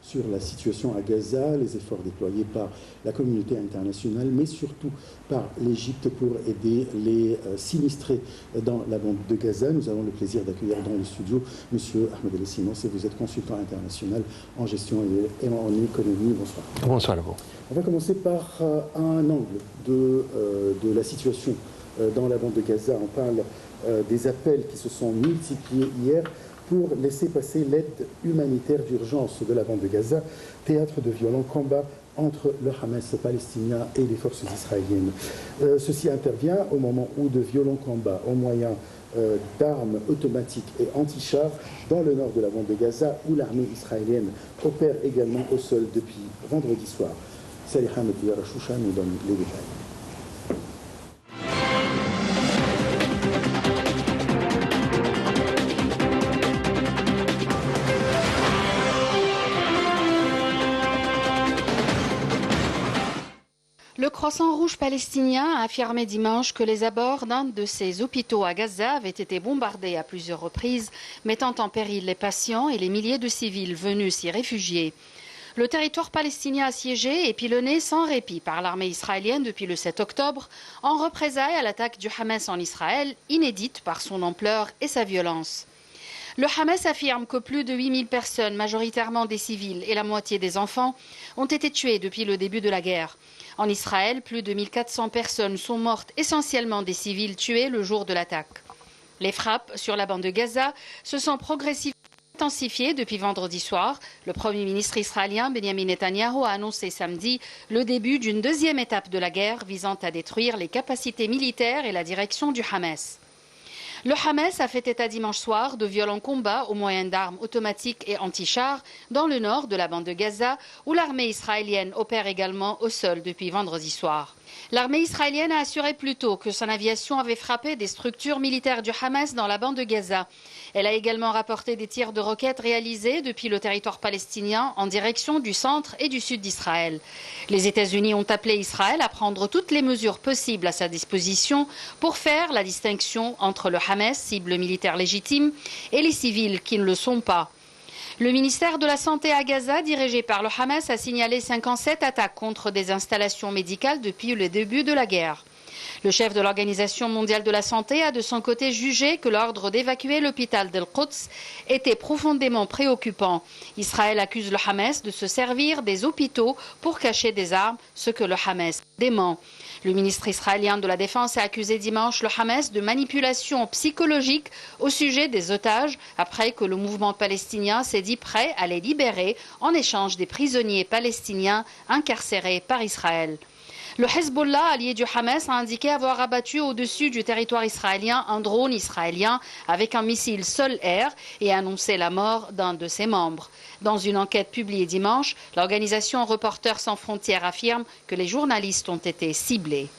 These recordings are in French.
sur la situation à Gaza, les efforts déployés par la communauté internationale, mais surtout par l'Égypte pour aider les sinistrés dans la bande de Gaza. Nous avons le plaisir d'accueillir dans le studio M. Ahmed El Sinos, et vous êtes consultant international en gestion et en économie. Bonsoir. Bonsoir à vous. On va commencer par un angle de la situation dans la bande de Gaza. On parle des appels qui se sont multipliés hier pour laisser passer l'aide humanitaire d'urgence de la bande de Gaza, théâtre de violents combats entre le Hamas palestinien et les forces israéliennes. Ceci intervient au moment où de violents combats au moyen d'armes automatiques et anti-chars dans le nord de la bande de Gaza, où l'armée israélienne opère également au sol depuis vendredi soir. Salih Ahmed Yarashoucha nous donne les détails. Le Croissant Rouge palestinien a affirmé dimanche que les abords d'un de ses hôpitaux à Gaza avaient été bombardés à plusieurs reprises, mettant en péril les patients et les milliers de civils venus s'y réfugier. Le territoire palestinien assiégé est pilonné sans répit par l'armée israélienne depuis le 7 octobre, en représailles à l'attaque du Hamas en Israël, inédite par son ampleur et sa violence. Le Hamas affirme que plus de 8000 personnes, majoritairement des civils et la moitié des enfants, ont été tuées depuis le début de la guerre. En Israël, plus de 1400 personnes sont mortes, essentiellement des civils tués le jour de l'attaque. Les frappes sur la bande de Gaza se sont progressivement intensifiées depuis vendredi soir. Le Premier ministre israélien Benjamin Netanyahou a annoncé samedi le début d'une deuxième étape de la guerre visant à détruire les capacités militaires et la direction du Hamas. Le Hamas a fait état dimanche soir de violents combats au moyen d'armes automatiques et anti-chars dans le nord de la bande de Gaza, où l'armée israélienne opère également au sol depuis vendredi soir. L'armée israélienne a assuré plus tôt que son aviation avait frappé des structures militaires du Hamas dans la bande de Gaza. Elle a également rapporté des tirs de roquettes réalisés depuis le territoire palestinien en direction du centre et du sud d'Israël. Les États-Unis ont appelé Israël à prendre toutes les mesures possibles à sa disposition pour faire la distinction entre le Hamas, cible militaire légitime, et les civils qui ne le sont pas. Le ministère de la Santé à Gaza, dirigé par le Hamas, a signalé 57 attaques contre des installations médicales depuis le début de la guerre. Le chef de l'Organisation mondiale de la santé a de son côté jugé que l'ordre d'évacuer l'hôpital d'Al-Quds était profondément préoccupant. Israël accuse le Hamas de se servir des hôpitaux pour cacher des armes, ce que le Hamas dément. Le ministre israélien de la Défense a accusé dimanche le Hamas de manipulation psychologique au sujet des otages après que le mouvement palestinien s'est dit prêt à les libérer en échange des prisonniers palestiniens incarcérés par Israël. Le Hezbollah, allié du Hamas, a indiqué avoir abattu au-dessus du territoire israélien un drone israélien avec un missile sol-air et a annoncé la mort d'un de ses membres. Dans une enquête publiée dimanche, l'organisation Reporters sans frontières affirme que les journalistes ont été ciblés.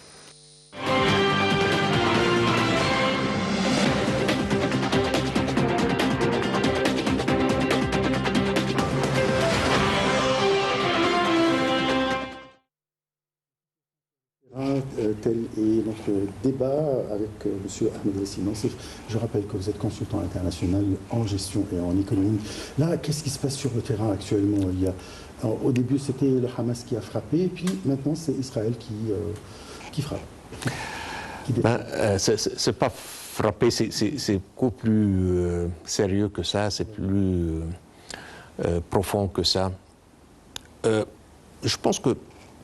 Tel est notre débat avec M. Ahmed El Sinos. Je rappelle que vous êtes consultant international en gestion et en économie. Là, qu'est-ce qui se passe sur le terrain actuellement? Au début, c'était le Hamas qui a frappé, et puis maintenant, c'est Israël qui frappe. C'est pas frapper, c'est beaucoup plus sérieux que ça, c'est plus profond que ça. Je pense que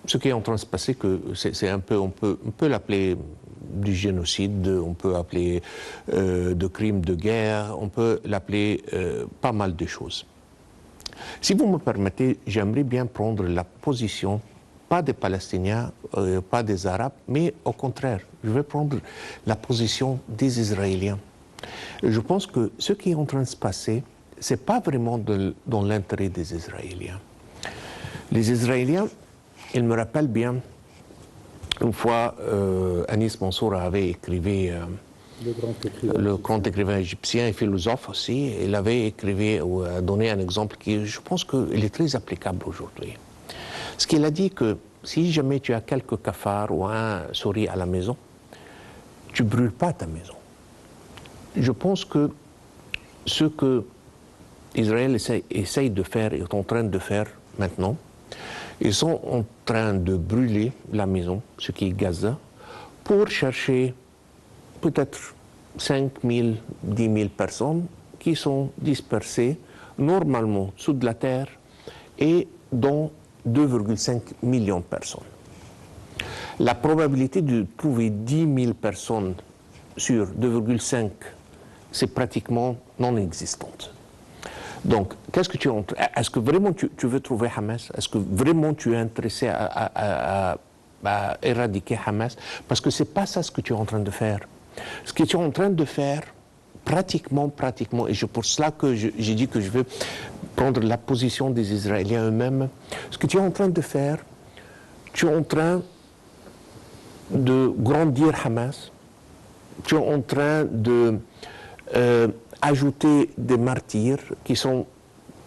ce qui est en train de se passer, c'est un peu, on peut l'appeler du génocide, on peut appeler de crimes de guerre, on peut l'appeler pas mal de choses. Si vous me permettez, j'aimerais bien prendre la position, pas des Palestiniens, pas des Arabes, mais au contraire, je vais prendre la position des Israéliens. Je pense que ce qui est en train de se passer, ce n'est pas vraiment dans l'intérêt des Israéliens. Les Israéliens, ils me rappellent bien, une fois, Anis Mansour avait écrivé, le grand écrivain égyptien et philosophe aussi, il avait écrivé ou donné un exemple qui, je pense qu'il est très applicable aujourd'hui. Ce qu'il a dit que si jamais tu as quelques cafards ou un souris à la maison, tu ne brûles pas ta maison. Je pense que ce que Israël essaye de faire, est en train de faire maintenant, ils sont en train de brûler la maison, ce qui est Gaza, pour chercher peut-être 5 000, 10 000 personnes qui sont dispersées normalement sous de la terre et dont 2,5 millions de personnes. La probabilité de trouver 10 000 personnes sur 2,5, c'est pratiquement non existante. Donc, qu'est-ce que tu est-ce que vraiment tu veux trouver Hamas? Est-ce que vraiment tu es intéressé à éradiquer Hamas? Parce que ce n'est pas ça ce que tu es en train de faire. Ce que tu es en train de faire, pratiquement, et c'est pour cela que j'ai dit que je veux prendre la position des Israéliens eux-mêmes, ce que tu es en train de faire, tu es en train de grandir Hamas, tu es en train de ajouter des martyrs qui sont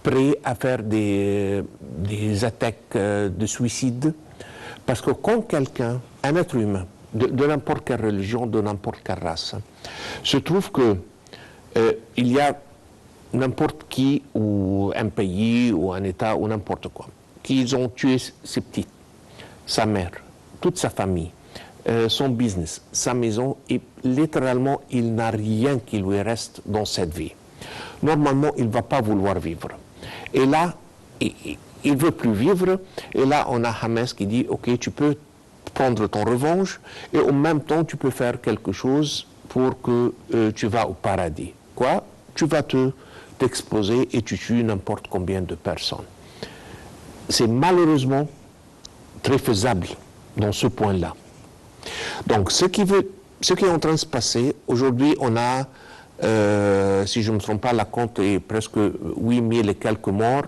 prêts à faire des attaques de suicide, parce que quand quelqu'un, un être humain, de n'importe quelle religion, de n'importe quelle race, se trouve que il y a n'importe qui, ou un pays, ou un État, ou n'importe quoi, qu'ils ont tué ses petits, sa mère, toute sa famille, son business, sa maison, et littéralement, il n'a rien qui lui reste dans cette vie. Normalement, il ne va pas vouloir vivre. Et là, il ne veut plus vivre, et là, on a Hamas qui dit, OK, tu peux prendre ton revanche, et en même temps, tu peux faire quelque chose pour que tu vas au paradis. Quoi? Tu vas t'exposer et tu tues n'importe combien de personnes. C'est malheureusement très faisable dans ce point-là. Donc, ce qui est en train de se passer, aujourd'hui, on a, si je ne me trompe pas, la compte est presque 8 000 et quelques morts,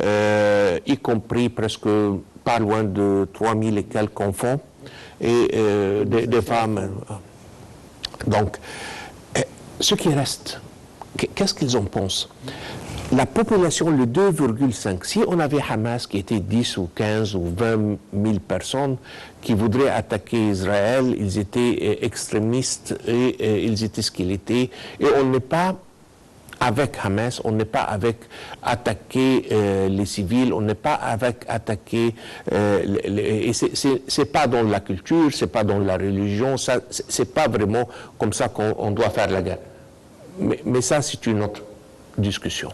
y compris presque pas loin de 3 000 et quelques enfants et des femmes. Donc, ce qui reste, qu'est-ce qu'ils en pensent? La population, le 2,5, si on avait Hamas qui était 10 ou 15 ou 20 000 personnes qui voudraient attaquer Israël, ils étaient extrémistes et ils étaient ce qu'ils étaient. Et on n'est pas avec Hamas, on n'est pas avec attaquer les civils, on n'est pas avec attaquer... et c'est pas dans la culture, c'est pas dans la religion, c'est pas vraiment comme ça qu'on doit faire la guerre. Mais ça, c'est une autre discussion.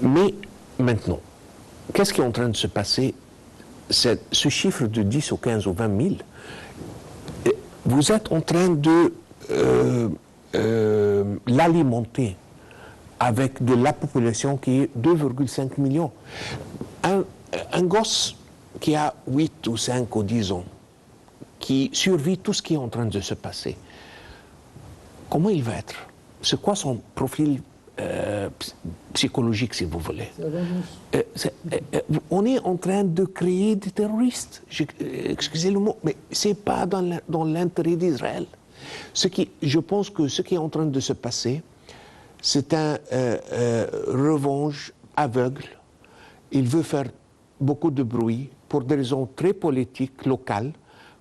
Mais maintenant, qu'est-ce qui est en train de se passer? Ce chiffre de 10 ou 15 ou 20 000, vous êtes en train de l'alimenter avec de la population qui est 2,5 millions. Un gosse qui a 8 ou 5 ou 10 ans, qui survit tout ce qui est en train de se passer, comment il va être? C'est quoi son profil psychologique, si vous voulez? On est en train de créer des terroristes. Excusez le mot, mais ce n'est pas dans l'intérêt d'Israël. Je pense que ce qui est en train de se passer, c'est un revanche aveugle. Il veut faire beaucoup de bruit pour des raisons très politiques, locales,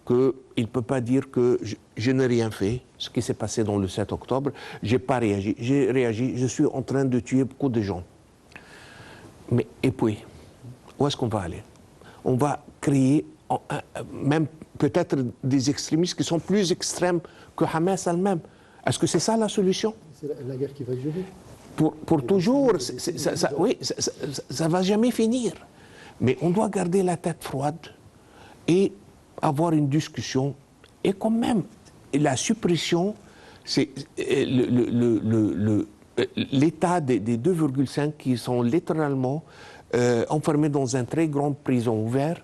qu'il ne peut pas dire que je n'ai rien fait, ce qui s'est passé dans le 7 octobre, je n'ai pas réagi. J'ai réagi, je suis en train de tuer beaucoup de gens. Mais, et puis, où est-ce qu'on va aller? On va créer même peut-être des extrémistes qui sont plus extrêmes que Hamas elle-même. Est-ce que c'est ça la solution? C'est la guerre qui va durer. Pour toujours, oui, ça ne va jamais finir. Mais on doit garder la tête froide et avoir une discussion. Et quand même, la suppression, c'est l'état des 2,5 qui sont littéralement enfermés dans une très grande prison ouverte.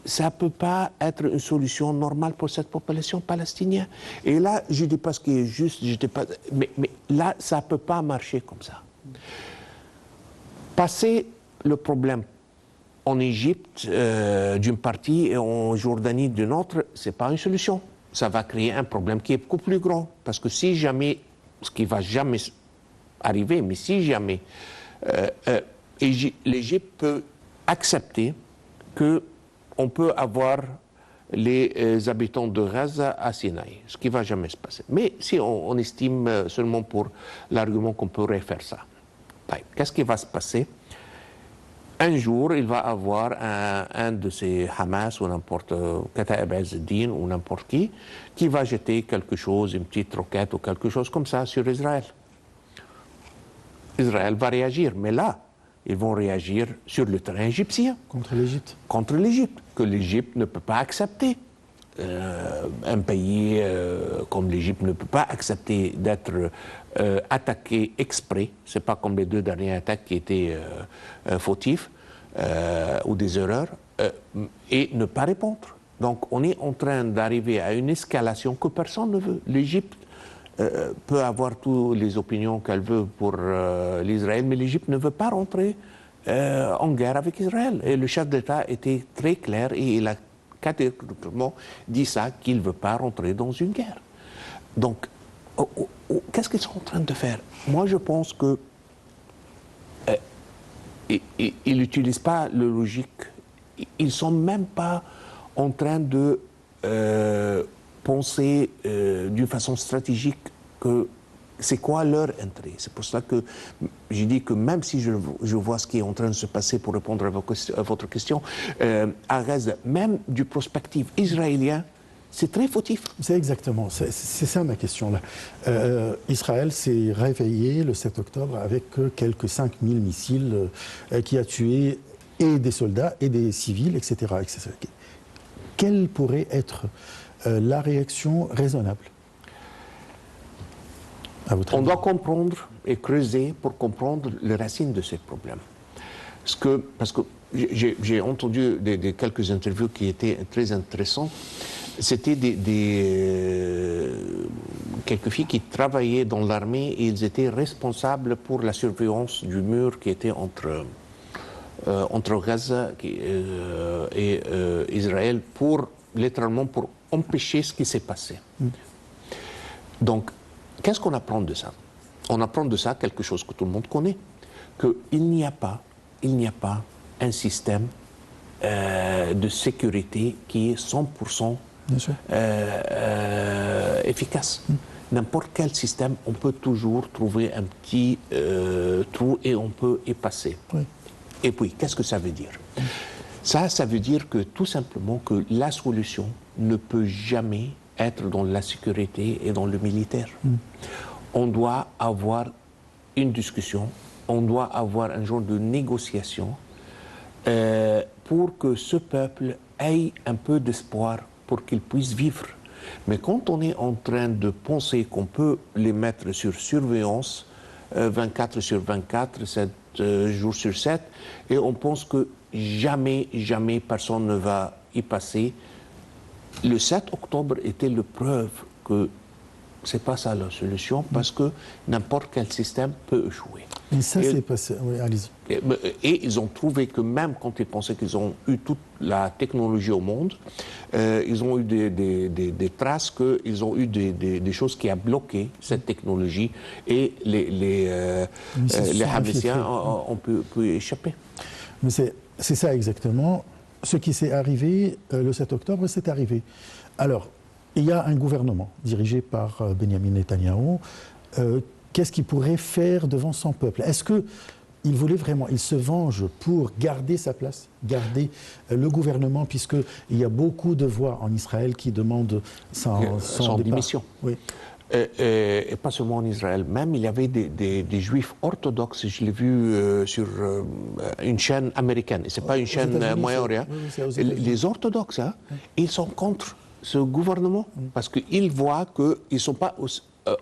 Ça ne peut pas être une solution normale pour cette population palestinienne. Et là, je ne dis pas ce qui est juste, mais là, ça ne peut pas marcher comme ça. Passer le problème en Égypte d'une partie et en Jordanie d'une autre, ce n'est pas une solution. Ça va créer un problème qui est beaucoup plus grand. Parce que si jamais, ce qui ne va jamais arriver, mais si jamais l'Égypte peut accepter qu'on peut avoir les habitants de Gaza à Sinaï, ce qui ne va jamais se passer. Mais si on estime seulement pour l'argument qu'on pourrait faire ça. Qu'est-ce qui va se passer? Un jour, il va avoir un de ces Hamas ou n'importe Kataib Azz-Din ou n'importe qui va jeter quelque chose, une petite roquette ou quelque chose comme ça sur Israël. Israël va réagir, mais là, ils vont réagir sur le terrain égyptien. Contre l'Égypte. Contre l'Égypte, que l'Égypte ne peut pas accepter. Un pays comme l'Égypte ne peut pas accepter d'être attaqué exprès. Ce n'est pas comme les 2 dernières attaques qui étaient fautives ou des erreurs, et ne pas répondre. Donc on est en train d'arriver à une escalation que personne ne veut. L'Égypte peut avoir toutes les opinions qu'elle veut pour l'Israël, mais l'Égypte ne veut pas rentrer en guerre avec Israël. Et le chef d'État était très clair et il a catégoriquement dit ça, qu'il ne veut pas rentrer dans une guerre. Donc, qu'est-ce qu'ils sont en train de faire? Moi, je pense que ils n'utilisent pas le logique. Ils ne sont même pas en train de penser d'une façon stratégique que c'est quoi leur intérêt. C'est pour cela que j'ai dit que même si je vois ce qui est en train de se passer, pour répondre à votre question, à Gaza, même du prospectif israélien, c'est très fautif. C'est exactement, c'est ça ma question là. Israël s'est réveillé le 7 octobre avec quelques 5000 missiles qui a tué et des soldats et des civils, etc. etc. Quelle pourrait être la réaction raisonnable? On doit comprendre et creuser pour comprendre les racines de ces problèmes. Parce que j'ai entendu quelques interviews qui étaient très intéressantes. C'était quelques filles qui travaillaient dans l'armée et ils étaient responsables pour la surveillance du mur qui était entre Gaza et Israël, littéralement pour empêcher ce qui s'est passé. Donc, qu'est-ce qu'on apprend de ça? On apprend de ça quelque chose que tout le monde connaît, qu'il n'y a pas un système de sécurité qui est 100% efficace. N'importe quel système, on peut toujours trouver un petit trou et on peut y passer. Oui. Et puis, qu'est-ce que ça veut dire? Ça veut dire que tout simplement que la solution ne peut jamais être dans la sécurité et dans le militaire. On doit avoir une discussion, on doit avoir un genre de négociation pour que ce peuple ait un peu d'espoir pour qu'il puisse vivre. Mais quand on est en train de penser qu'on peut les mettre sur surveillance 24 sur 24, 7 jours sur 7, et on pense que jamais personne ne va y passer, le 7 octobre était la preuve que ce n'est pas ça la solution, parce que n'importe quel système peut échouer. Et ça, c'est passé. Oui, allez-y. Et ils ont trouvé que même quand ils pensaient qu'ils ont eu toute la technologie au monde, ils ont eu des traces qu'ils ont eu des choses qui ont bloqué cette technologie et les Hamassiens ont pu échapper. Mais c'est ça exactement. Ce qui s'est arrivé le 7 octobre, c'est arrivé. Alors, il y a un gouvernement dirigé par Benjamin Netanyahou. Qu'est-ce qu'il pourrait faire devant son peuple? Est-ce qu'il voulait vraiment, il se venge pour garder sa place, garder le gouvernement, puisqu'il y a beaucoup de voix en Israël qui demandent son démission. Oui. Et pas seulement en Israël, même il y avait des juifs orthodoxes, je l'ai vu sur une chaîne américaine, et ce n'est pas une chaîne Moyen-Orient. Oui, les orthodoxes, ils sont contre ce gouvernement, parce qu'ils voient qu'ils ne sont pas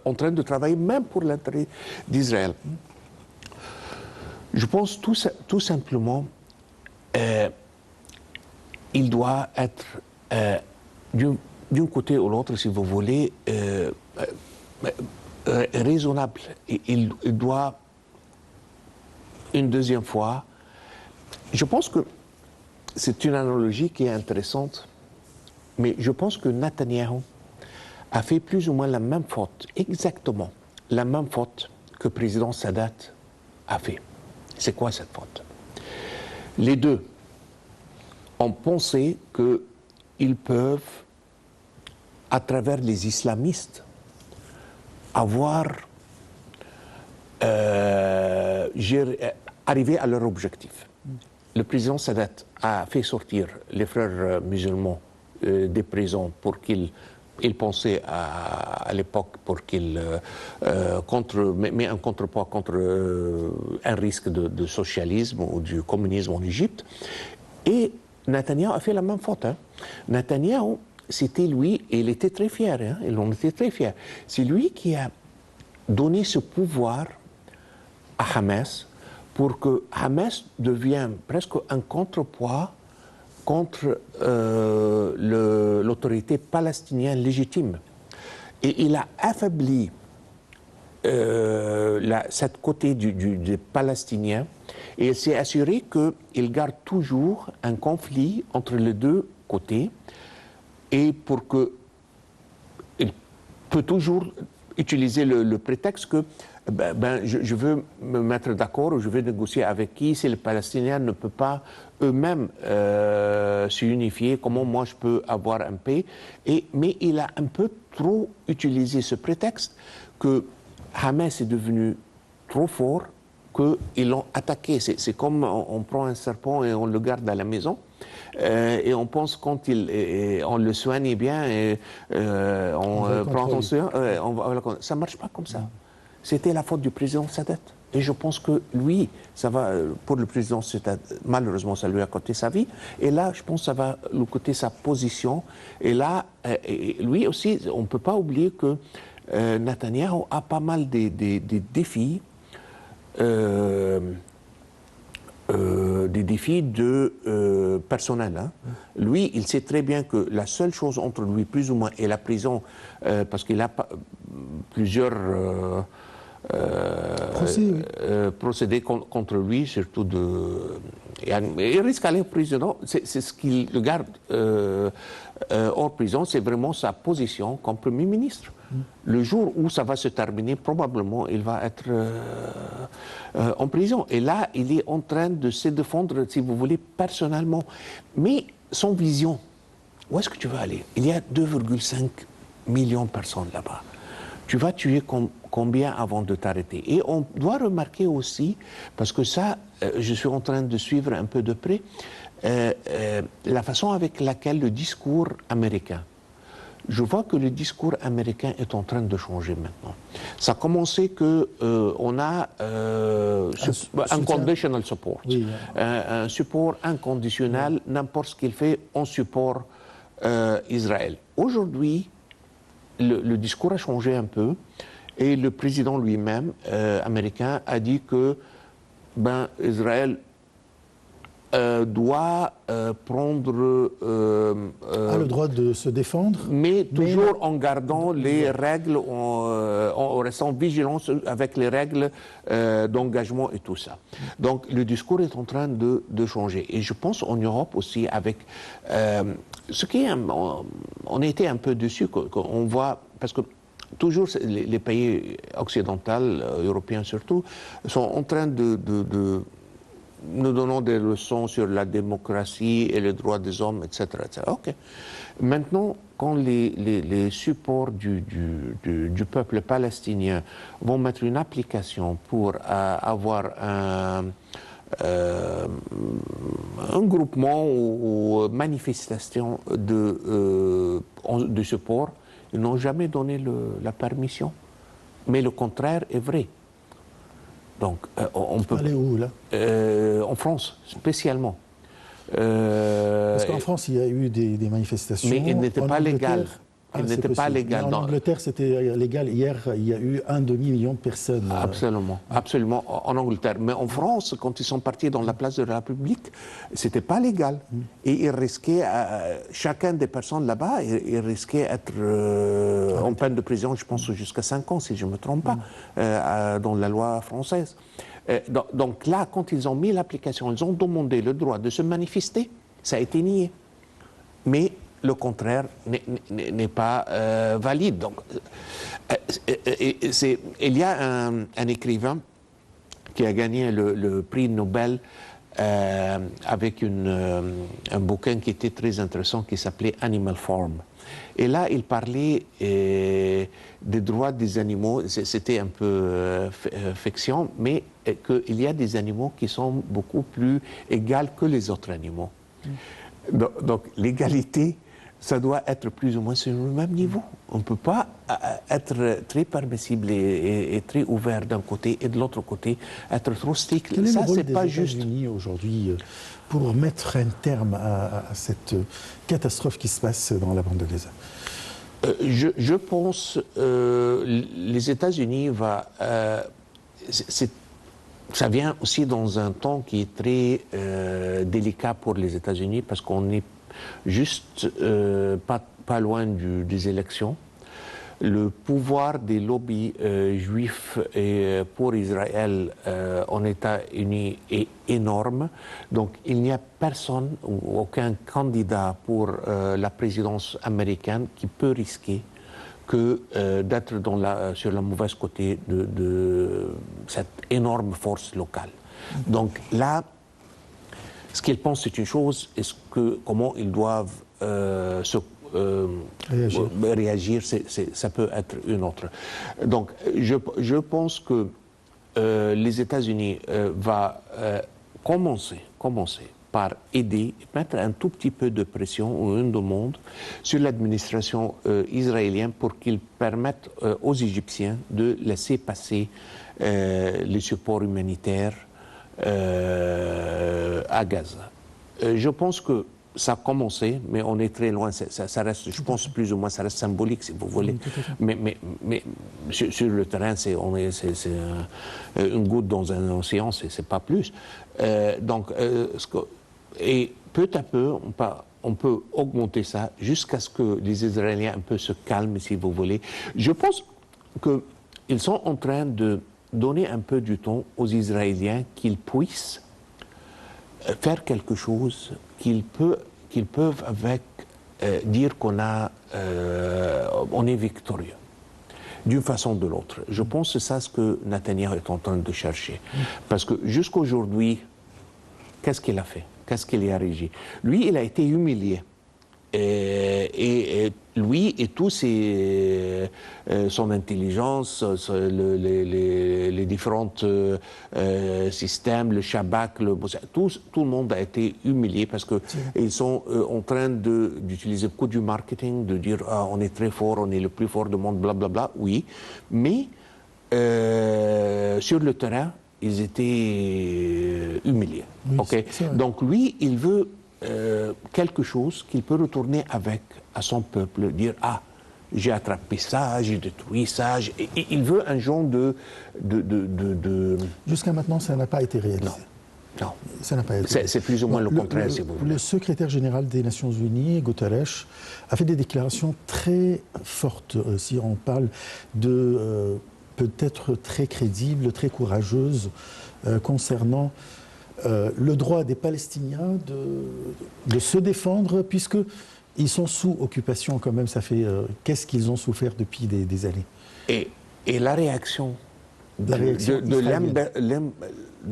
en train de travailler même pour l'intérêt d'Israël. Je pense tout simplement il doit être d'un côté ou l'autre, si vous voulez, raisonnable. Et il doit, une deuxième fois, je pense que c'est une analogie qui est intéressante, mais je pense que Netanyahou a fait plus ou moins la même faute, exactement la même faute que le président Sadat a fait. C'est quoi cette faute? Les deux ont pensé qu'ils peuvent, à travers les islamistes, avoir arriver à leur objectif. Le président Sadat a fait sortir les frères musulmans des prisons pour qu'ils pensaient à l'époque pour qu'ils met un contrepoids contre un risque de socialisme ou du communisme en Égypte. Et Netanyahou a fait la même faute. Netanyahou, c'était lui, et il était très fier, il en était très fier. C'est lui qui a donné ce pouvoir à Hamas pour que Hamas devienne presque un contrepoids contre l'autorité palestinienne légitime. Et il a affaibli cette côté des Palestiniens et il s'est assuré qu'il garde toujours un conflit entre les deux côtés et pour que il peut toujours utiliser le prétexte que je veux me mettre d'accord ou je veux négocier avec qui si les Palestiniens ne peuvent pas eux-mêmes s'unifier, comment moi je peux avoir un paix. Mais il a un peu trop utilisé ce prétexte que Hamas est devenu trop fort, qu'ils l'ont attaqué. C'est comme on prend un serpent et on le garde à la maison. Et on pense quand on le soigne bien et on prend attention, ça ne marche pas comme ça. C'était la faute du président Sadat. Et je pense que lui, ça va, pour le président Sadat, malheureusement, ça lui a coûté sa vie. Et là, je pense que ça va lui coûter sa position. Et là, lui aussi, on ne peut pas oublier que Netanyahou a pas mal des défis. Des défis personnels. Lui, il sait très bien que la seule chose entre lui, plus ou moins, et la prison, parce qu'il a plusieurs procédés contre lui, surtout il risque d'aller en prison. C'est ce qui le garde hors prison, c'est vraiment sa position comme Premier ministre. Le jour où ça va se terminer, probablement, il va être en prison. Et là, il est en train de se défendre, si vous voulez, personnellement. Mais son vision, où est-ce que tu vas aller? Il y a 2,5 millions de personnes là-bas. Tu vas tuer combien avant de t'arrêter? Et on doit remarquer aussi, parce que ça, je suis en train de suivre un peu de près, la façon avec laquelle le discours américain, je vois que le discours américain est en train de changer maintenant. Ça a commencé qu'on a un conditional support, oui, un support inconditionnel, n'importe ce qu'il fait, on supporte Israël. Aujourd'hui, le discours a changé un peu et le président lui-même américain a dit que Israël doit prendre... a le droit de se défendre. Mais toujours en gardant les règles, en restant vigilant avec les règles d'engagement et tout ça. Donc le discours est en train de changer. Et je pense en Europe aussi avec... ce qui est... on a été un peu dessus, qu'on voit... Parce que toujours les pays occidentaux, européens surtout, sont en train nous donnons des leçons sur la démocratie et les droits des hommes, etc. etc. Ok. Maintenant, quand les supports du peuple palestinien vont mettre une application pour avoir un groupement ou manifestation de support, ils n'ont jamais donné la permission. Mais le contraire est vrai. Donc, on peut aller où, là en France, spécialement. Parce qu'en France, il y a eu des manifestations. Mais elles n'étaient pas légales. Elles n'étaient pas légales. En Angleterre, c'était légal. Hier, il y a eu 1 demi-million de personnes. Absolument, absolument, en Angleterre. Mais en France, quand ils sont partis dans la place de la République, c'était pas légal. Et ils risquaient, chacun des personnes là-bas, ils risquaient d'être en peine de prison, je pense, jusqu'à 5 ans, si je ne me trompe pas, dans la loi française. Donc là, quand ils ont mis l'application, ils ont demandé le droit de se manifester, ça a été nié. Mais le contraire n'est pas valide. Donc, il y a un écrivain qui a gagné le prix Nobel avec un bouquin qui était très intéressant qui s'appelait Animal Farm. Et là, il parlait des droits des animaux. C'était un peu fiction, mais qu'il y a des animaux qui sont beaucoup plus égaux que les autres animaux. Donc l'égalité, ça doit être plus ou moins sur le même niveau. On ne peut pas être très permissible et très ouvert d'un côté et de l'autre côté être trop strict. Quel est ça, le rôle c'est des pas juste. États-Unis aujourd'hui pour mettre un terme à cette catastrophe qui se passe dans la bande de Gaza? Je pense les États-Unis ça vient aussi dans un temps qui est très délicat pour les États-Unis parce qu'on est juste pas loin des élections. Le pouvoir des lobbies juifs pour Israël en États-Unis est énorme. Donc il n'y a personne ou aucun candidat pour la présidence américaine qui peut risquer que d'être sur la mauvaise côté de cette énorme force locale. Donc là, ce qu'ils pensent, c'est une chose, comment ils doivent réagir, ça peut être une autre. Donc, je pense que les États-Unis vont commencer par aider, mettre un tout petit peu de pression ou une demande sur l'administration israélienne pour qu'ils permettent aux Égyptiens de laisser passer les supports humanitaires à Gaza. Je pense que ça a commencé, mais on est très loin. Ça reste, je pense, plus ou moins, ça reste symbolique, si vous voulez. Mais sur le terrain, c'est une goutte dans un océan, c'est pas plus. Et peu à peu, on peut augmenter ça jusqu'à ce que les Israéliens un peu se calment, si vous voulez. Je pense qu'ils sont en train de donner un peu du temps aux Israéliens qu'ils puissent faire quelque chose qu'ils peuvent dire qu'on est victorieux d'une façon ou de l'autre. Je pense que c'est ça ce que Netanyahou est en train de chercher. Parce que jusqu'à aujourd'hui, qu'est-ce qu'il a fait? Qu'est-ce qu'il a réagi? Lui, il a été humilié. Et lui et tout son intelligence, les différents systèmes, le Shabak, tout le monde a été humilié parce qu'ils sont en train d'utiliser beaucoup du marketing, de dire on est très fort, on est le plus fort du monde, blablabla, oui, mais sur le terrain, ils étaient humiliés. Oui, okay? Donc lui, il veut quelque chose qu'il peut retourner avec à son peuple, dire j'ai attrapé ça, j'ai détruit ça, et il veut un genre de... Jusqu'à maintenant, ça n'a pas été réalisé. Non. Ça n'a pas été. C'est plus ou moins le contraire, si vous voulez. Le secrétaire général des Nations Unies, Guterres, a fait des déclarations très fortes, si on parle de peut-être très crédibles, très courageuses, concernant le droit des Palestiniens de se défendre, puisqu'ils sont sous occupation quand même. Ça fait qu'est-ce qu'ils ont souffert depuis des années. Et la réaction de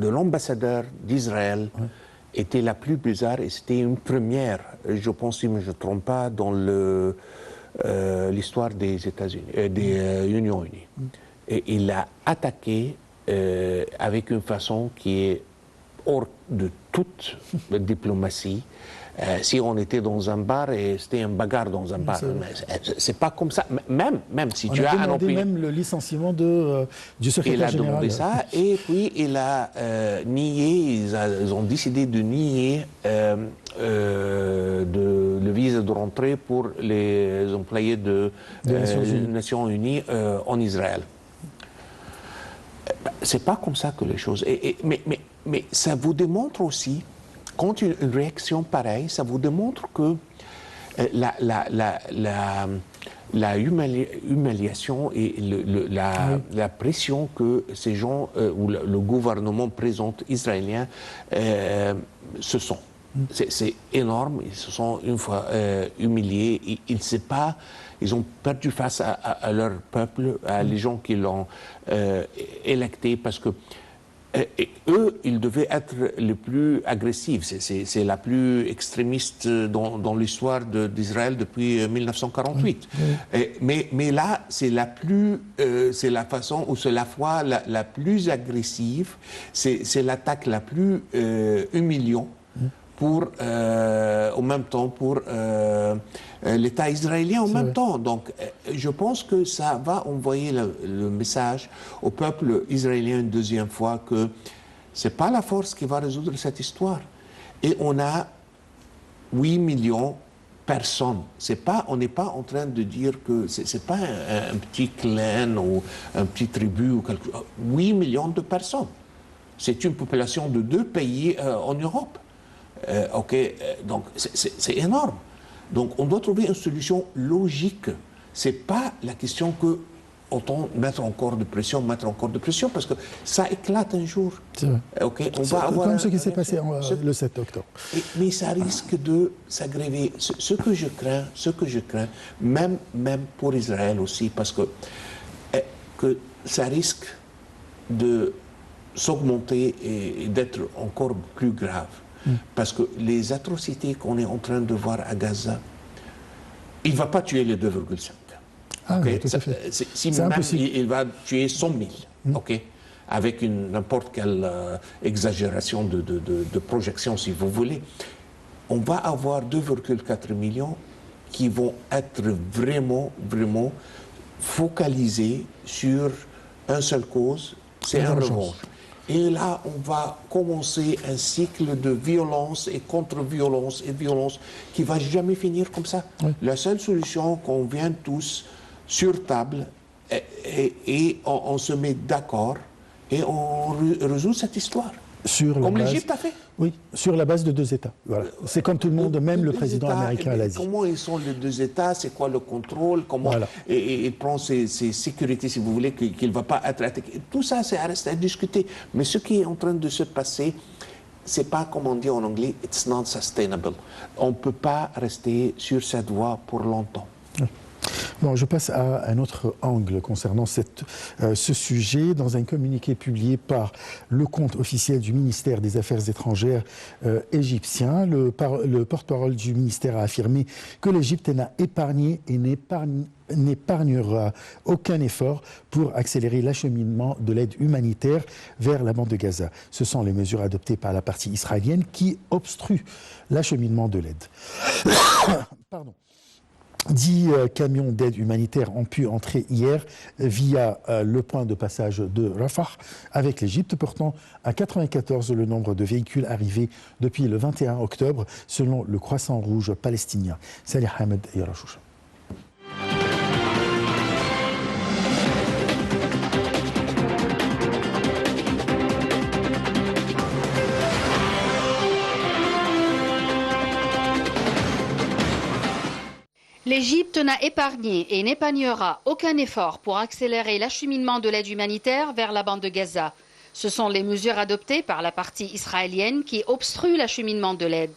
l'ambassadeur d'Israël était la plus bizarre et c'était une première, je pense, si je ne me trompe pas, dans l'histoire des États-Unis, des Unions Unies. Et il a attaqué avec une façon qui est hors de toute diplomatie. Si on était dans un bar et c'était un bagarre dans un bar, c'est pas comme ça. Même si tu as un opinion. Il a demandé même le licenciement du secrétaire général. Il a demandé ça et puis il a nié. Ils ont décidé de nier le visa de rentrée pour les employés des Nations Unies en Israël. C'est pas comme ça que les choses. Mais ça vous démontre aussi, quand une réaction pareille, ça vous démontre que la humiliation et la pression que ces gens ou le gouvernement présente israélien se sont. C'est énorme. Ils se sont une fois humiliés. Ils ont perdu face à leur peuple, à les gens qui l'ont électé, parce que Et eux, ils devaient être les plus agressifs. C'est la plus extrémiste dans l'histoire d'Israël depuis 1948. Mais là, c'est la façon ou c'est la fois la plus agressive. C'est l'attaque la plus humiliante en même temps pour l'État israélien en même temps. Donc, je pense que ça va envoyer le message au peuple israélien une deuxième fois que c'est pas la force qui va résoudre cette histoire. Et on a 8 millions de personnes. On n'est pas en train de dire que c'est pas un petit clan ou un petit tribu ou quelque chose. 8 millions de personnes. C'est une population de 2 pays en Europe. Donc c'est énorme. Donc on doit trouver une solution logique. C'est pas la question que autant mettre encore de pression, parce que ça éclate un jour. C'est vrai. On va avoir comme ce qui s'est passé le 7 octobre. Mais ça risque de s'aggraver. Ce que je crains, même pour Israël aussi, parce que ça risque de s'augmenter et d'être encore plus grave. Parce que les atrocités qu'on est en train de voir à Gaza, il ne va pas tuer les 2,5. Oui, tout à fait. Si même il va tuer 100 000, avec n'importe quelle exagération de projection, si vous voulez, on va avoir 2,4 millions qui vont être vraiment focalisés sur une seule cause, c'est un revanche. Et là, on va commencer un cycle de violence et contre-violence et violence qui ne va jamais finir comme ça. Oui. La seule solution qu'on vient tous sur table et on se met d'accord et on résout cette histoire. Comme l'Égypte a fait. Oui, sur la base de 2 États. Voilà. C'est comme tout le monde, même le président américain l'a dit. Comment ils sont les 2 États? C'est quoi le contrôle? Comment il prend ses sécurités, si vous voulez, qu'il ne va pas être attaqué? Tout ça, ça reste à discuter. Mais ce qui est en train de se passer, c'est pas, comme on dit en anglais, it's not sustainable. On ne peut pas rester sur cette voie pour longtemps. Oui. Bon, je passe à un autre angle concernant ce sujet. Dans un communiqué publié par le compte officiel du ministère des Affaires étrangères égyptien, le porte-parole du ministère a affirmé que l'Égypte n'a épargné et n'épargnera aucun effort pour accélérer l'acheminement de l'aide humanitaire vers la bande de Gaza. Ce sont les mesures adoptées par la partie israélienne qui obstruent l'acheminement de l'aide. Pardon. 10 camions d'aide humanitaire ont pu entrer hier via le point de passage de Rafah avec l'Égypte, portant à 94 le nombre de véhicules arrivés depuis le 21 octobre, selon le Croissant Rouge palestinien. Salih Ahmed Yarashouch. L'Égypte n'a épargné et n'épargnera aucun effort pour accélérer l'acheminement de l'aide humanitaire vers la bande de Gaza. Ce sont les mesures adoptées par la partie israélienne qui obstruent l'acheminement de l'aide.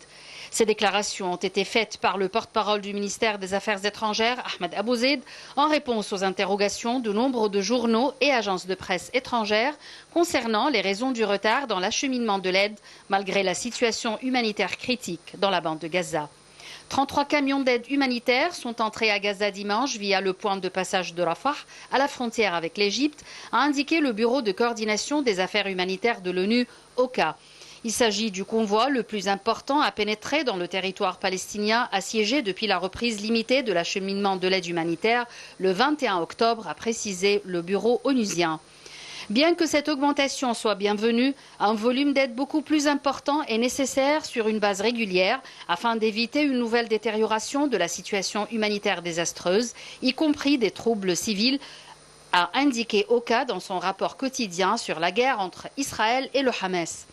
Ces déclarations ont été faites par le porte-parole du ministère des Affaires étrangères, Ahmed Abouzeid, en réponse aux interrogations de nombre de journaux et agences de presse étrangères concernant les raisons du retard dans l'acheminement de l'aide, malgré la situation humanitaire critique dans la bande de Gaza. 33 camions d'aide humanitaire sont entrés à Gaza dimanche via le point de passage de Rafah, à la frontière avec l'Égypte, a indiqué le Bureau de coordination des affaires humanitaires de l'ONU, OCHA. Il s'agit du convoi le plus important à pénétrer dans le territoire palestinien assiégé depuis la reprise limitée de l'acheminement de l'aide humanitaire le 21 octobre, a précisé le bureau onusien. Bien que cette augmentation soit bienvenue, un volume d'aide beaucoup plus important est nécessaire sur une base régulière afin d'éviter une nouvelle détérioration de la situation humanitaire désastreuse, y compris des troubles civils, a indiqué OCHA dans son rapport quotidien sur la guerre entre Israël et le Hamas.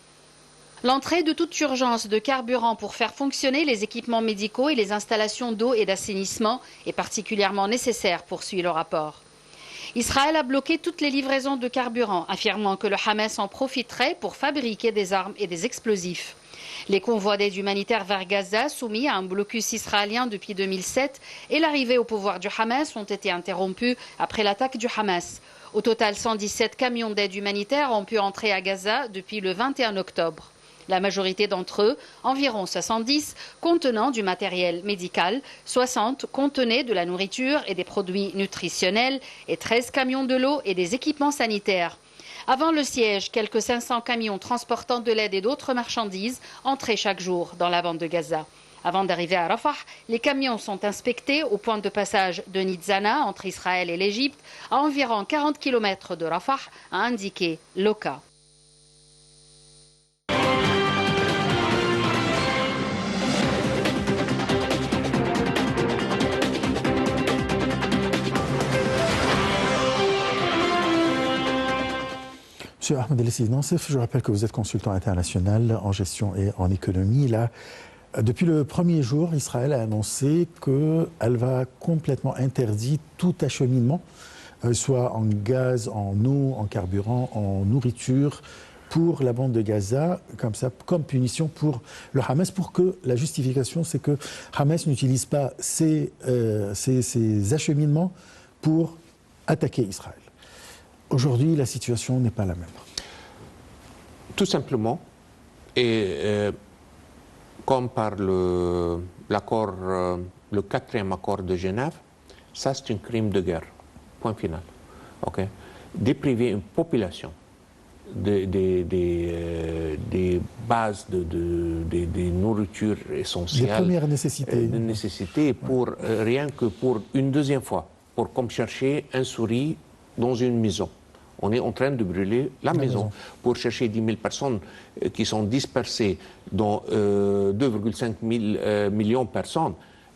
L'entrée de toute urgence de carburant pour faire fonctionner les équipements médicaux et les installations d'eau et d'assainissement est particulièrement nécessaire, poursuit le rapport. Israël a bloqué toutes les livraisons de carburant, affirmant que le Hamas en profiterait pour fabriquer des armes et des explosifs. Les convois d'aide humanitaire vers Gaza, soumis à un blocus israélien depuis 2007, et l'arrivée au pouvoir du Hamas ont été interrompus après l'attaque du Hamas. Au total, 117 camions d'aide humanitaire ont pu entrer à Gaza depuis le 21 octobre. La majorité d'entre eux, environ 70, contenant du matériel médical, 60 contenaient de la nourriture et des produits nutritionnels et 13 camions de l'eau et des équipements sanitaires. Avant le siège, quelques 500 camions transportant de l'aide et d'autres marchandises entraient chaque jour dans la bande de Gaza. Avant d'arriver à Rafah, les camions sont inspectés au point de passage de Nitzana, entre Israël et l'Égypte, à environ 40 km de Rafah, a indiqué l'OCA. Monsieur Ahmed El Sidi Nassif, je rappelle que vous êtes consultant international en gestion et en économie. Là, depuis le premier jour, Israël a annoncé qu'elle va complètement interdire tout acheminement, soit en gaz, en eau, en carburant, en nourriture, pour la bande de Gaza, comme punition pour le Hamas, pour que la justification, c'est que Hamas n'utilise pas ces acheminements pour attaquer Israël. Aujourd'hui, la situation n'est pas la même. Tout simplement, et comme par l'accord, le 4e accord de Genève, ça c'est un crime de guerre, point final. Okay? Dépriver une population des bases des nourritures essentielles, des premières nécessités, de nécessité pour rien que pour une deuxième fois, pour comme chercher un souris dans une maison. On est en train de brûler la maison pour chercher 10 000 personnes qui sont dispersées dans 2,5 millions de personnes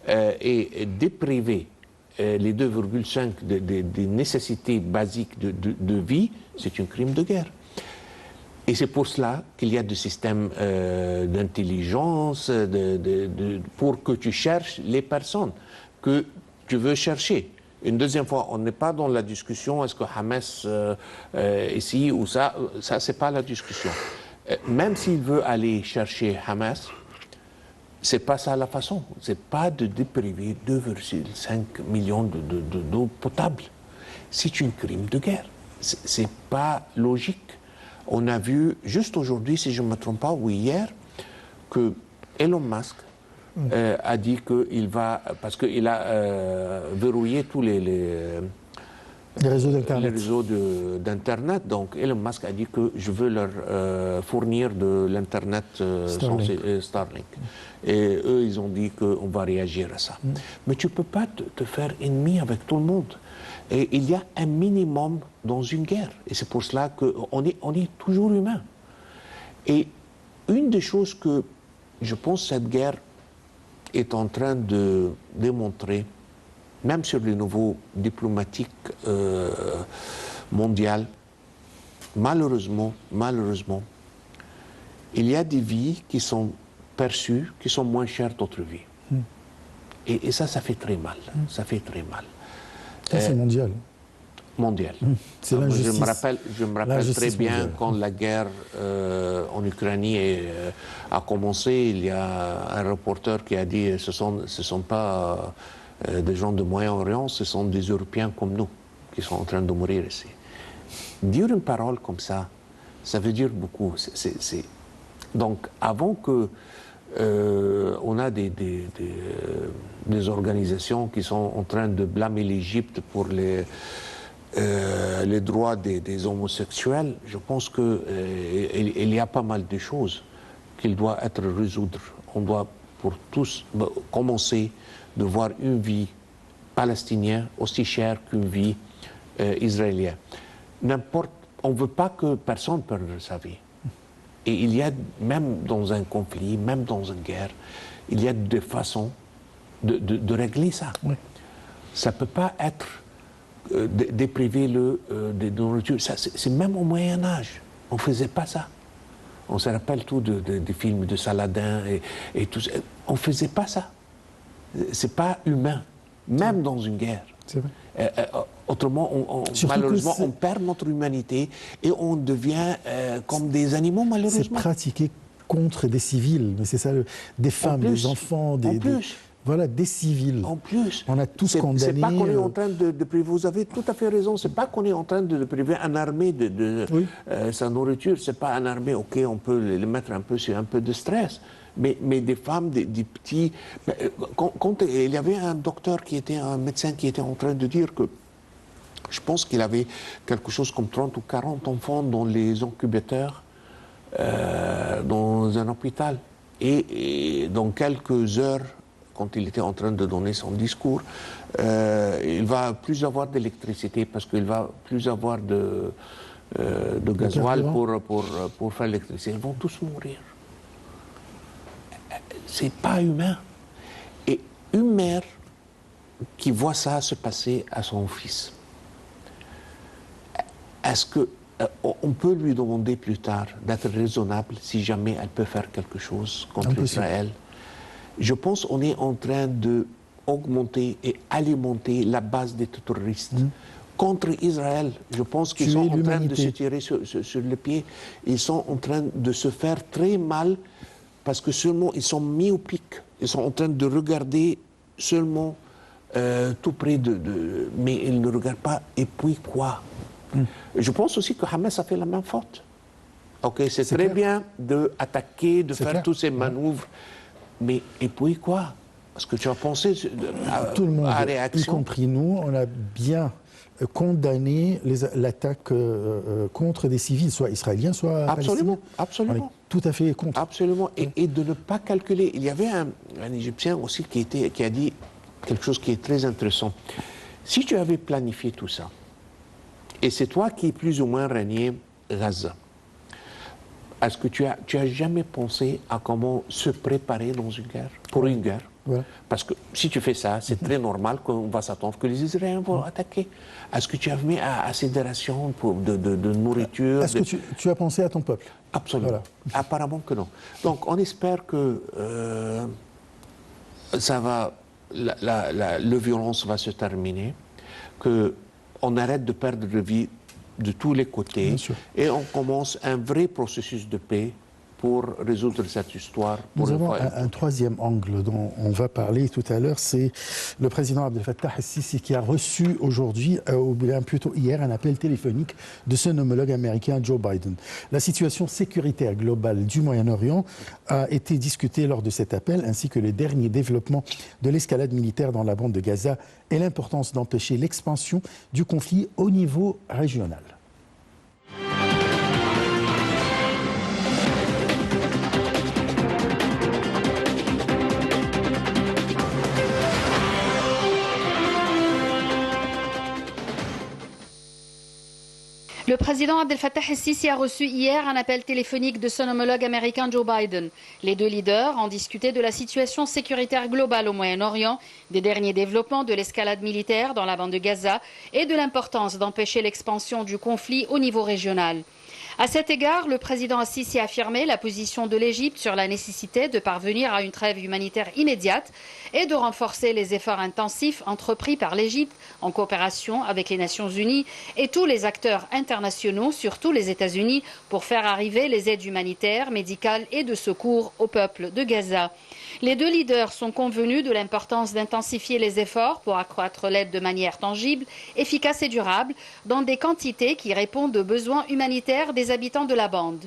et dépriver les 2,5 des nécessités basiques de vie, c'est un crime de guerre. Et c'est pour cela qu'il y a des systèmes d'intelligence pour que tu cherches les personnes que tu veux chercher. Une deuxième fois, on n'est pas dans la discussion, est-ce que Hamas ici ou ça c'est pas la discussion. Même s'il veut aller chercher Hamas, c'est pas ça la façon. C'est pas de dépriver 2,5 millions d'eau potable. C'est un crime de guerre. C'est pas logique. On a vu juste aujourd'hui, si je ne me trompe pas, ou hier, que Elon Musk a dit qu'il va, parce qu'il a verrouillé tous les réseaux d'Internet. Donc Elon Musk a dit que je veux leur fournir de l'Internet Starlink. Et eux, ils ont dit qu'on va réagir à ça. Mais tu ne peux pas te faire ennemi avec tout le monde. Et il y a un minimum dans une guerre. Et c'est pour cela qu'on est toujours humain. Et une des choses que je pense cette guerre est en train de démontrer, même sur le niveau diplomatique mondial, malheureusement, il y a des vies qui sont perçues, qui sont moins chères d'autres vies. Et ça fait très mal. Ça fait très mal. Ça, c'est mondial. Mondial. C'est l'injustice. Je me rappelle très bien mondiale. Quand la guerre en Ukraine a commencé, il y a un reporter qui a dit ce sont pas des gens de Moyen-Orient, ce sont des Européens comme nous qui sont en train de mourir ici. Dire une parole comme ça veut dire beaucoup. Donc, avant que on a des organisations qui sont en train de blâmer l'Égypte pour les droits des homosexuels, je pense qu'il y a pas mal de choses qui doivent être résoudre. On doit pour tous commencer de voir une vie palestinienne aussi chère qu'une vie israélienne. On ne veut pas que personne perde sa vie. Et il y a, même dans un conflit, même dans une guerre, il y a des façons de régler ça. Oui. Ça ne peut pas être dépriver de nourriture. C'est même au Moyen-Âge. On ne faisait pas ça. On se rappelle tout des films de Saladin et tout ça. On ne faisait pas ça. Ce n'est pas humain, même dans une guerre. C'est vrai. Autrement, malheureusement, on perd notre humanité et on devient comme des animaux, malheureusement. C'est pratiqué contre des civils, mais c'est ça, des femmes, des enfants, voilà, des civils. En plus, on a tous condamné. C'est pas qu'on est en train de priver. Vous avez tout à fait raison. C'est pas qu'on est en train de priver un armée de sa nourriture. C'est pas un armée. Ok, on peut les mettre un peu sur un peu de stress. Mais des femmes, des petits. Quand il y avait un docteur un médecin qui était en train de dire que. Je pense qu'il avait quelque chose comme 30 ou 40 enfants dans les incubateurs dans un hôpital. Et dans quelques heures, quand il était en train de donner son discours, il va plus avoir d'électricité parce qu'il va plus avoir de gasoil pour faire l'électricité. Ils vont tous mourir. C'est pas humain. Et une mère qui voit ça se passer à son fils, est-ce qu'on peut lui demander plus tard d'être raisonnable si jamais elle peut faire quelque chose contre Israël? Je pense qu'on est en train d'augmenter et alimenter la base des terroristes contre Israël. Je pense qu'ils sont en train de se tirer sur les pieds. Ils sont en train de se faire très mal parce que seulement ils sont myopiques. Ils sont en train de regarder seulement tout près mais ils ne regardent pas. Et puis quoi? Je pense aussi que Hamas a fait la même faute. Ok, c'est très bien d'attaquer, de faire toutes ces manœuvres. Mais et puis quoi? Parce que tu as pensé tout le monde, à réaction. y compris nous, on a bien condamné l'attaque contre des civils, soit israéliens, soit palestiniens. Absolument. On est tout à fait contre. Absolument. Et de ne pas calculer. Il y avait un Égyptien aussi qui a dit quelque chose qui est très intéressant. Si tu avais planifié tout ça, et c'est toi qui plus ou moins régnais Gaza, est-ce que tu as jamais pensé à comment se préparer dans une guerre, pour une guerre? Voilà. Parce que si tu fais ça, c'est très normal qu'on va s'attendre que les Israéliens vont attaquer. Est-ce que tu as mis assez de rations de nourriture? Est-ce que tu as pensé à ton peuple? Absolument. Voilà. Apparemment que non. Donc on espère que ça va, la violence va se terminer, qu'on arrête de perdre de vie de tous les côtés et on commence un vrai processus de paix pour résoudre cette histoire. Nous avons un troisième angle dont on va parler tout à l'heure, c'est le président Abdel Fattah el-Sisi qui a reçu aujourd'hui, ou bien plutôt hier, un appel téléphonique de son homologue américain Joe Biden. La situation sécuritaire globale du Moyen-Orient a été discutée lors de cet appel, ainsi que les derniers développements de l'escalade militaire dans la bande de Gaza et l'importance d'empêcher l'expansion du conflit au niveau régional. Le président Abdel Fattah el-Sisi a reçu hier un appel téléphonique de son homologue américain Joe Biden. Les deux leaders ont discuté de la situation sécuritaire globale au Moyen-Orient, des derniers développements de l'escalade militaire dans la bande de Gaza et de l'importance d'empêcher l'expansion du conflit au niveau régional. À cet égard, le président el-Sisi a affirmé la position de l'Égypte sur la nécessité de parvenir à une trêve humanitaire immédiate et de renforcer les efforts intensifs entrepris par l'Égypte en coopération avec les Nations Unies et tous les acteurs internationaux, surtout les États-Unis, pour faire arriver les aides humanitaires, médicales et de secours au peuple de Gaza. Les deux leaders sont convenus de l'importance d'intensifier les efforts pour accroître l'aide de manière tangible, efficace et durable, dans des quantités qui répondent aux besoins humanitaires des habitants de la bande.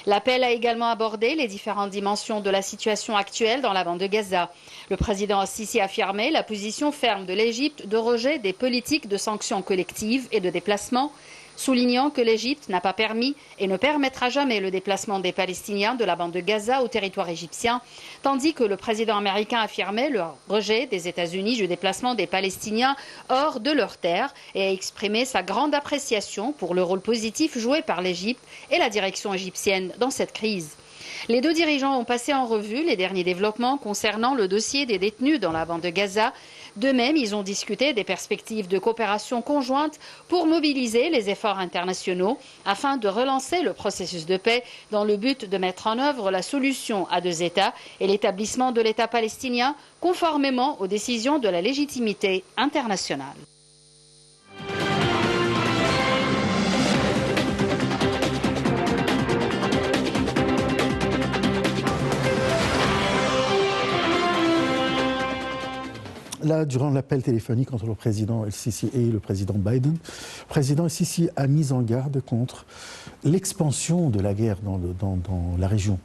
L'appel a également abordé les différentes dimensions de la situation actuelle dans la bande de Gaza. Le président el-Sisi a affirmé la position ferme de l'Égypte de rejet des politiques de sanctions collectives et de déplacement, soulignant que l'Égypte n'a pas permis et ne permettra jamais le déplacement des Palestiniens de la bande de Gaza au territoire égyptien, tandis que le président américain affirmait le rejet des États-Unis du déplacement des Palestiniens hors de leur terre et a exprimé sa grande appréciation pour le rôle positif joué par l'Égypte et la direction égyptienne dans cette crise. Les deux dirigeants ont passé en revue les derniers développements concernant le dossier des détenus dans la bande de Gaza. De même, ils ont discuté des perspectives de coopération conjointe pour mobiliser les efforts internationaux afin de relancer le processus de paix dans le but de mettre en œuvre la solution à deux États et l'établissement de l'État palestinien conformément aux décisions de la légitimité internationale. là, durant l'appel téléphonique entre le président El-Sisi et le président Biden, le président El-Sisi a mis en garde contre l'expansion de la guerre dans la région.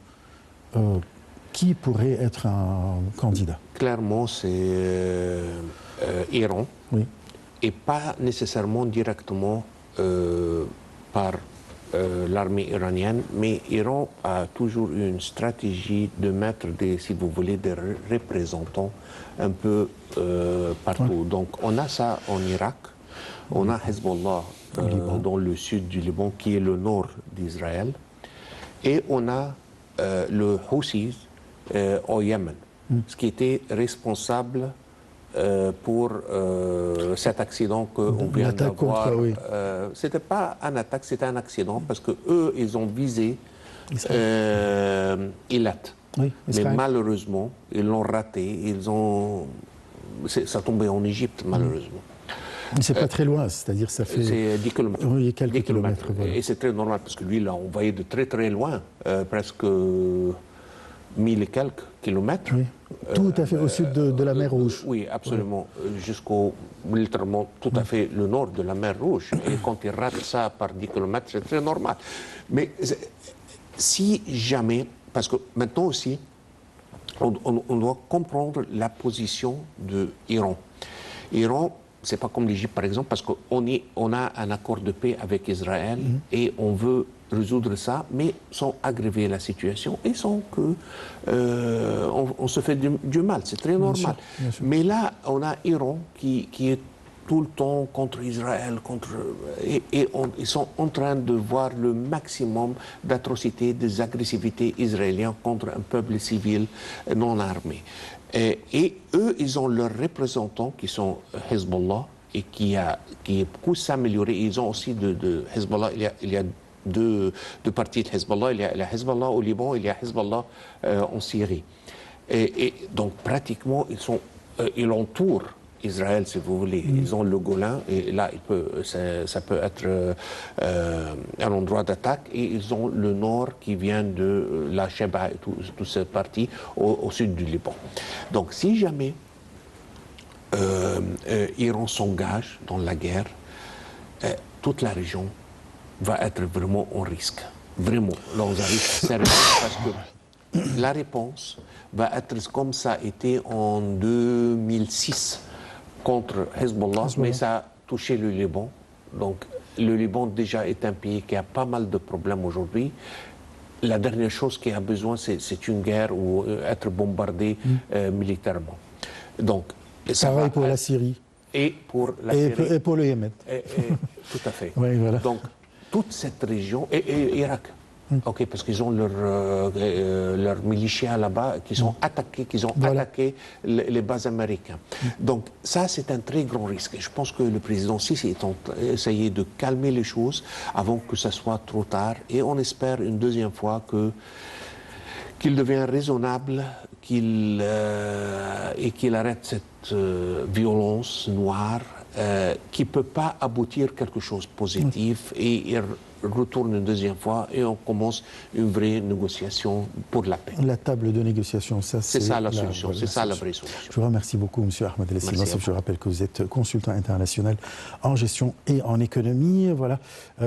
Qui pourrait être un candidat? Clairement, c'est Iran, Oui. et pas nécessairement directement par l'armée iranienne, mais Iran a toujours eu une stratégie de mettre si vous voulez, des représentants un peu partout. Ouais. Donc on a ça en Irak, on a Hezbollah dans le sud du Liban, qui est le nord d'Israël, et on a le Houthis au Yémen, ce qui était responsable pour cet accident qu'on vient d'avoir. Oui. C'était pas un attaque, c'était un accident, parce que eux, ils ont visé Eilat. Oui, mais malheureusement, ils l'ont raté. Ça tombait en Égypte, malheureusement. C'est pas très loin, c'est-à-dire ça fait... C'est 10 km. Oui, quelques kilomètres. Voilà. Et c'est très normal, parce que lui, il l'a envoyé de très très loin, presque 1000 et quelques kilomètres. Oui. Tout à fait au sud de la mer Rouge. Oui, absolument. Jusqu'au, littéralement, tout à fait le nord de la mer Rouge. Et quand il rate ça par 10 km, c'est très normal. Mais si jamais, parce que maintenant aussi, on doit comprendre la position de l'Iran. Iran, c'est pas comme l'Égypte, par exemple, parce qu'on a un accord de paix avec Israël et on veut résoudre ça, mais sans aggraver la situation et sans que on se fait du mal. C'est très normal. Bien sûr. Mais là, on a Iran qui est tout le temps contre Israël, ils sont en train de voir le maximum d'atrocités, des agressivités israéliennes contre un peuple civil non armé. Et eux, ils ont leurs représentants qui sont Hezbollah et qui est beaucoup s'améliorer. Ils ont aussi de Hezbollah, il y a deux parties de Hezbollah. Il y a Hezbollah au Liban, il y a Hezbollah en Syrie. Et donc pratiquement, ils entourent Israël, si vous voulez. Ils ont le Golan, et là, ça peut être un endroit d'attaque, et ils ont le nord qui vient de la Sheba et toute cette partie au sud du Liban. Donc, si jamais Iran s'engage dans la guerre, toute la région va être vraiment en risque. Vraiment, là, on arrive sérieux, parce que la réponse va être comme ça a été en 2006 contre Hezbollah, mais ça a touché le Liban. Donc, le Liban déjà est un pays qui a pas mal de problèmes aujourd'hui. La dernière chose qu'il a besoin, c'est une guerre ou être bombardé militairement. Donc, ça pareil pour la Syrie. Et pour la Syrie. Et pour le Yémen. Tout à fait. Oui, voilà. Donc, toute cette région, et Irak, ok, parce qu'ils ont leurs miliciens là-bas qui ont attaqué les bases américaines. Donc ça, c'est un très grand risque. Et je pense que le président Sisi est essayé de calmer les choses avant que ça soit trop tard. Et on espère une deuxième fois qu'il devient raisonnable, et qu'il arrête cette violence noire qui ne peut pas aboutir à quelque chose de positif, et il retourne une deuxième fois et on commence une vraie négociation pour la paix. La table de négociation, ça c'est ça la solution, c'est ça la vraie solution. Je vous remercie beaucoup, M. Ahmed El-Sinassef. Je rappelle que vous êtes consultant international en gestion et en économie. Voilà,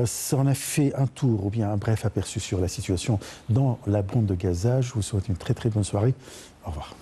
ça en a fait un tour, ou bien un bref aperçu sur la situation dans la bande de Gaza. Je vous souhaite une très très bonne soirée. Au revoir.